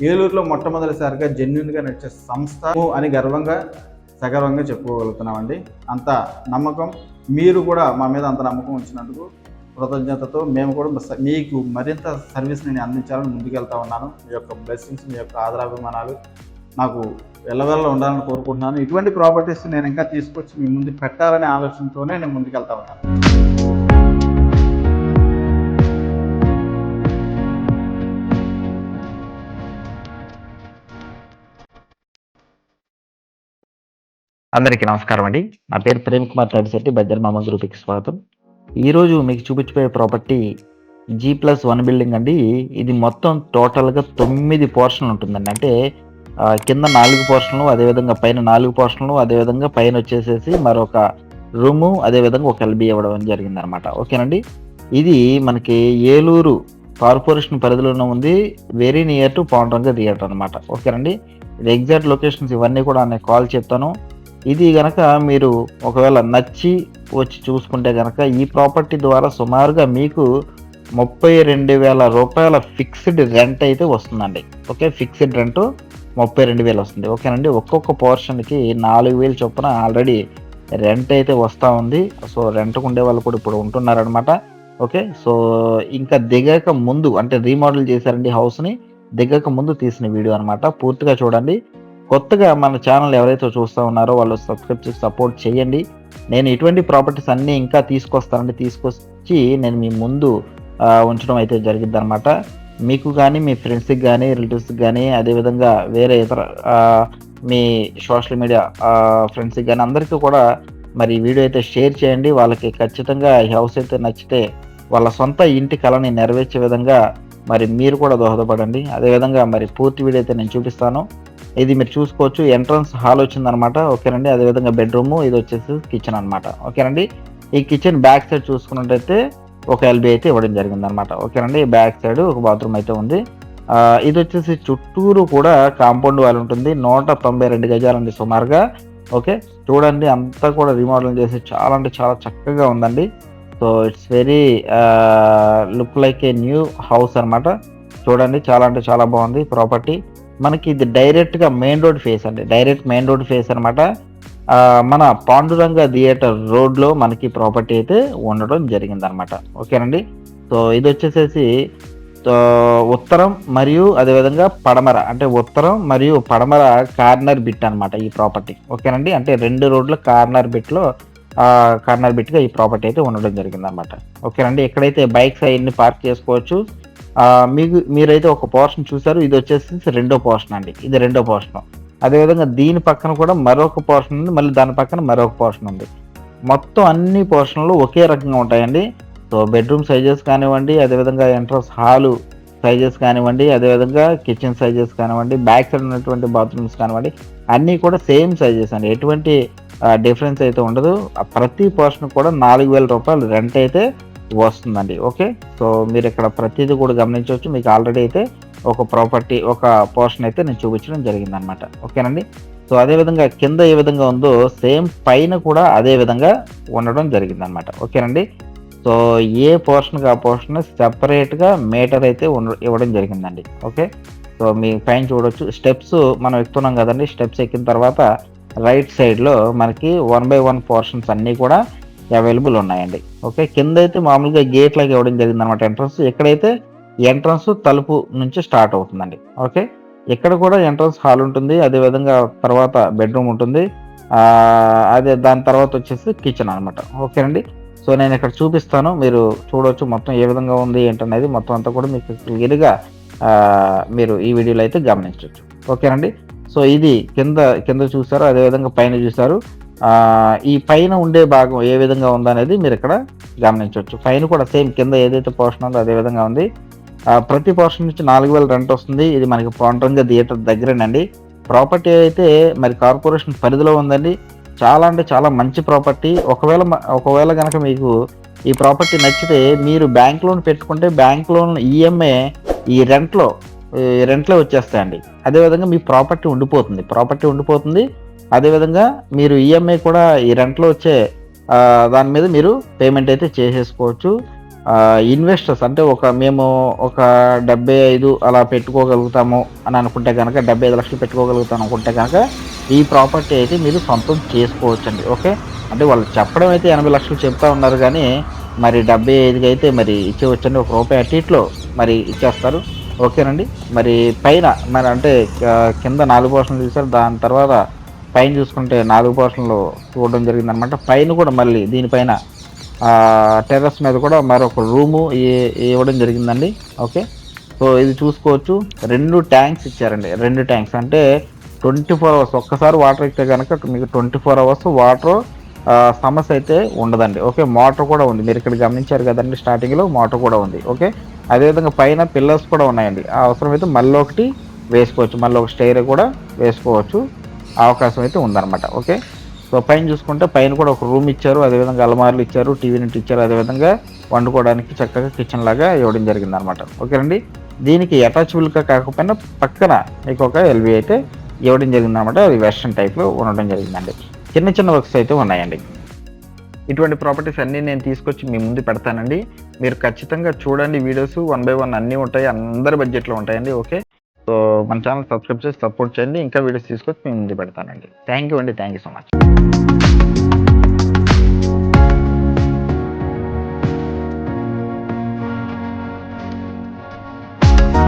ఏలూరులో మొట్టమొదటిసారిగా జెన్యున్గా నడిచే సంస్థ అని సగర్వంగా చెప్పుకోగలుగుతున్నామండి. అంత నమ్మకం, మీరు కూడా మా మీద అంత నమ్మకం ఉంచినందుకు కృతజ్ఞతతో మేము కూడా మీకు మరింత సర్వీస్ నేను అందించాలని ముందుకెళ్తా ఉన్నాను. మీ యొక్క బ్లెస్సింగ్స్, మీ యొక్క ఆదరాభిమానాలు నాకు ఎల్లవెల్ల ఉండాలని కోరుకుంటున్నాను. ఇటువంటి ప్రాపర్టీస్ నేను ఇంకా తీసుకొచ్చి మీ ముందు పెట్టాలనే ఆలోచనతోనే నేను ముందుకెళ్తా ఉన్నాను. అందరికీ నమస్కారం అండి. నా పేరు ప్రేమ్ కుమార్ తాడిశెట్టి, బజ్జర్ మామ గ్రూప్కి స్వాగతం. ఈరోజు మీకు చూపించబోయే ప్రాపర్టీ G+1 బిల్డింగ్ అండి. ఇది మొత్తం టోటల్గా 9 పోర్షన్లు ఉంటుందండి. అంటే కింద 4 పోర్షన్లు, అదేవిధంగా పైన 4 పోర్షన్లు, అదేవిధంగా పైన వచ్చేసేసి మరొక రూము, అదేవిధంగా ఒక LB ఇవ్వడం జరిగిందనమాట. ఓకేనండి. ఇది మనకి ఏలూరు కార్పొరేషన్ పరిధిలోనే ఉంది. Very near to Panduranga theatre అనమాట. ఓకేనండి. ఇది ఎగ్జాక్ట్ లొకేషన్స్ ఇవన్నీ కూడా నేను కాల్ చెప్తాను. ఇది గనక మీరు ఒకవేళ నచ్చి వచ్చి చూసుకుంటే కనుక ఈ ప్రాపర్టీ ద్వారా సుమారుగా మీకు 32,000 రూపాయల ఫిక్స్డ్ రెంట్ అయితే వస్తుందండి. ఓకే, ఫిక్స్డ్ రెంట్ 32,000 వస్తుంది. ఓకేనండి. ఒక్కొక్క పోర్షన్కి 4,000 చొప్పున ఆల్రెడీ రెంట్ అయితే వస్తూ ఉంది. సో రెంట్కు ఉండే వాళ్ళు కూడా ఇప్పుడు ఉంటున్నారనమాట. ఓకే, సో ఇంకా దిగక ముందు, అంటే రీమోడల్ చేశారండి హౌస్ని, దిగక ముందు తీసిన వీడియో అనమాట. పూర్తిగా చూడండి. కొత్తగా మన ఛానల్ ఎవరైతే చూస్తూ ఉన్నారో వాళ్ళు సబ్స్క్రైబ్ చేసి సపోర్ట్ చేయండి. నేను ఇటువంటి ప్రాపర్టీస్ అన్నీ ఇంకా తీసుకొచ్చి నేను మీ ముందు ఉంచడం అయితే జరిగిద్ది అనమాట. మీకు కానీ, మీ ఫ్రెండ్స్కి కానీ, రిలేటివ్స్కి కానీ, అదేవిధంగా వేరే ఇతర మీ సోషల్ మీడియా ఫ్రెండ్స్కి కానీ అందరికీ కూడా మరి వీడియో అయితే షేర్ చేయండి. వాళ్ళకి ఖచ్చితంగా ఈ హౌస్ అయితే నచ్చితే వాళ్ళ సొంత ఇంటి కళని నెరవేర్చే విధంగా మరి మీరు కూడా దోహదపడండి. అదేవిధంగా మరి పూర్తి వీడియో అయితే నేను చూపిస్తాను. ఇది మీరు చూసుకోవచ్చు. ఎంట్రన్స్ హాల్ వచ్చిందనమాట. ఓకేనండి. అదేవిధంగా బెడ్రూమ్, ఇది వచ్చేసి కిచెన్ అనమాట. ఓకేనండి. ఈ కిచెన్ బ్యాక్ సైడ్ చూసుకున్నట్టయితే ఒక LB అయితే ఇవ్వడం జరిగిందనమాట. ఓకేనండి. బ్యాక్ సైడ్ ఒక బాత్రూమ్ అయితే ఉంది. ఇది వచ్చేసి చుట్టూరు కూడా కాంపౌండ్ వాల్ ఉంటుంది. 192 గజాలండి సుమారుగా. ఓకే, చూడండి అంతా కూడా రీమోడల్ చేసి చాలా అంటే చాలా చక్కగా ఉందండి. So it's very look like a new house అనమాట. చూడండి చాలా అంటే చాలా బాగుంది ప్రాపర్టీ. మనకి ఇది డైరెక్ట్గా మెయిన్ రోడ్ ఫేస్ అండి. డైరెక్ట్ మెయిన్ రోడ్ ఫేస్ అనమాట. మన పాండురంగ థియేటర్ రోడ్లో మనకి ప్రాపర్టీ అయితే ఉండడం జరిగిందనమాట. ఓకేనండి. సో ఇది వచ్చేసేసి ఉత్తరం మరియు అదేవిధంగా పడమర, అంటే ఉత్తరం మరియు పడమర కార్నర్ బిట్ అనమాట ఈ ప్రాపర్టీ. ఓకేనండి. అంటే 2 రోడ్ల కార్నర్ బిట్గా ఈ ప్రాపర్టీ అయితే ఉండడం జరిగిందనమాట. ఓకేనండి. ఎక్కడైతే బైక్స్ అవన్నీ పార్క్ చేసుకోవచ్చు. మీరైతే ఒక పోర్షన్ చూసారు. ఇది వచ్చేసి రెండో పోర్షన్ అండి. ఇది రెండో పోర్షన్. అదేవిధంగా దీని పక్కన కూడా మరొక పోర్షన్ ఉంది. మళ్ళీ దాని పక్కన మరొక పోర్షన్ ఉంది. మొత్తం అన్ని పోర్షన్లు ఒకే రకంగా ఉంటాయండి. సో బెడ్రూమ్ సైజెస్ కానివ్వండి, అదేవిధంగా ఎంట్రన్స్ హాలు సైజెస్ కానివ్వండి, అదేవిధంగా కిచెన్ సైజెస్ కానివ్వండి, బ్యాక్ సైడ్ ఉన్నటువంటి బాత్రూమ్స్ కానివ్వండి, అన్నీ కూడా సేమ్ సైజెస్ అండి. ఎటువంటి డిఫరెన్స్ అయితే ఉండదు. ప్రతి పోర్షన్ కూడా 4,000 రూపాయలు రెంట్ అయితే వస్తుందండి. ఓకే, సో మీరు ఇక్కడ ప్రతిదీ కూడా గమనించవచ్చు. మీకు ఆల్రెడీ అయితే ఒక పోర్షన్ అయితే నేను చూపించడం జరిగిందనమాట. ఓకేనండి. సో అదేవిధంగా కింద ఏ విధంగా ఉందో సేమ్ పైన కూడా అదే విధంగా ఉండడం జరిగిందనమాట. ఓకేనండి. సో ఏ పోర్షన్కి ఆ పోర్షన్ సెపరేట్గా మీటర్ అయితే ఇవ్వడం జరిగిందండి. ఓకే, సో మీ పైన చూడవచ్చు. స్టెప్స్ మనం ఎక్కుతున్నాం కదండి. స్టెప్స్ ఎక్కిన తర్వాత రైట్ సైడ్లో మనకి 1/1 పోర్షన్స్ అన్నీ కూడా అవైలబుల్ ఉన్నాయండి. ఓకే, కింద అయితే మామూలుగా గేట్ లాగా ఇవ్వడం జరిగింది అనమాట. ఎంట్రన్స్ ఎంట్రన్స్ తలుపు నుంచి స్టార్ట్ అవుతుందండి. ఓకే, ఇక్కడ కూడా ఎంట్రన్స్ హాల్ ఉంటుంది. అదేవిధంగా తర్వాత బెడ్రూమ్ ఉంటుంది. దాని తర్వాత వచ్చేసి కిచెన్ అనమాట. ఓకేనండి. సో నేను ఇక్కడ చూపిస్తాను, మీరు చూడవచ్చు మొత్తం ఏ విధంగా ఉంది ఏంటనేది మొత్తం అంతా కూడా మీకు క్లియర్గా మీరు ఈ వీడియోలో అయితే గమనించవచ్చు. ఓకేనండి. సో ఇది కింద చూసారు, అదేవిధంగా పైన చూసారు. ఈ పైన ఉండే భాగం ఏ విధంగా ఉందనేది మీరు ఇక్కడ గమనించవచ్చు. పైన కూడా సేమ్ కింద ఏదైతే పోర్షన్ ఉందో అదే విధంగా ఉంది. ప్రతి పోర్షన్ నుంచి 4,000 రెంట్ వస్తుంది. ఇది మనకి పాండురంగ థియేటర్ దగ్గరేనండి. ప్రాపర్టీ అయితే మరి కార్పొరేషన్ పరిధిలో ఉందండి. చాలా అంటే చాలా మంచి ప్రాపర్టీ. ఒకవేళ కనుక మీకు ఈ ప్రాపర్టీ నచ్చితే మీరు బ్యాంక్ లోన్ పెట్టుకుంటే బ్యాంక్ లోన్ ఈఎంఐ ఈ రెంట్లో వచ్చేస్తాయండి. అదేవిధంగా మీ ప్రాపర్టీ ఉండిపోతుంది. అదేవిధంగా మీరు ఈఎంఐ కూడా ఈ రెంట్లో వచ్చే దాని మీద మీరు పేమెంట్ అయితే చేసేసుకోవచ్చు. ఇన్వెస్టర్స్ అంటే మేము ఒక 75 అలా పెట్టుకోగలుగుతాము అని అనుకుంటే కనుక 75 లక్షలు పెట్టుకోగలుగుతాం అనుకుంటే కనుక ఈ ప్రాపర్టీ అయితే మీరు సొంతం చేసుకోవచ్చండి. ఓకే, అంటే వాళ్ళు చెప్పడం అయితే 80 లక్షలు చెప్తా ఉన్నారు కానీ మరి 75కి అయితే మరి ఇచ్చేవచ్చండి. ₹1 అటు ఇట్లో మరి ఇచ్చేస్తారు. ఓకేనండి. మరి పైన మరి అంటే కింద 4 పోర్షన్లు చూసారు, దాని తర్వాత పైన చూసుకుంటే 4 పోర్షన్లు చూడడం జరిగిందనమాట. పైన కూడా మళ్ళీ దీనిపైన టెర్రస్ మీద కూడా మరొక రూము ఇవ్వడం జరిగిందండి. ఓకే, సో ఇది చూసుకోవచ్చు. 2 ట్యాంక్స్ ఇచ్చారండి. 2 ట్యాంక్స్ అంటే 24 అవర్స్ ఒక్కసారి వాటర్ ఇస్తే కనుక మీకు 24 అవర్స్ వాటర్ సమస్య అయితే ఉండదండి. ఓకే, మోటార్ కూడా ఉంది. మీరు ఇక్కడ గమనించారు కదండి, స్టార్టింగ్లో మోటార్ కూడా ఉంది. ఓకే, అదేవిధంగా పైన పిల్లర్స్ కూడా ఉన్నాయండి. అవసరమైతే మళ్ళీ ఒకటి వేసుకోవచ్చు, మళ్ళీ ఒక స్టైర్ కూడా వేసుకోవచ్చు, అవకాశం అయితే ఉందన్నమాట. ఓకే, సో పైన చూసుకుంటే పైన కూడా ఒక రూమ్ ఇచ్చారు, అదేవిధంగా అలమార్లు ఇచ్చారు, టీవీ యూనిట్ ఇచ్చారు, అదేవిధంగా వండుకోవడానికి చక్కగా కిచెన్ లాగా ఇవ్వడం జరిగింది అనమాట. ఓకేనండి. దీనికి అటాచబుల్గా కాకపోయినా పక్కన మీకు ఒక ఎల్వి అయితే ఇవ్వడం జరిగింది అనమాట. అది వెస్ట్రన్ టైప్లో ఉండడం జరిగిందండి. చిన్న చిన్న వర్క్స్ అయితే ఉన్నాయండి. ఇటువంటి ప్రాపర్టీస్ అన్నీ నేను తీసుకొచ్చి మీ ముందు పెడతానండి. మీరు ఖచ్చితంగా చూడండి వీడియోస్, 1 by 1 అన్నీ ఉంటాయి, అందరి బడ్జెట్లో ఉంటాయండి. ఓకే, సో మన ఛానల్ సబ్స్క్రైబ్ చేసి సపోర్ట్ చేయండి. ఇంకా వీడియోస్ తీసుకొచ్చి మీ ముందు పెడతానండి. థ్యాంక్ యూ అండి. Thank you so much.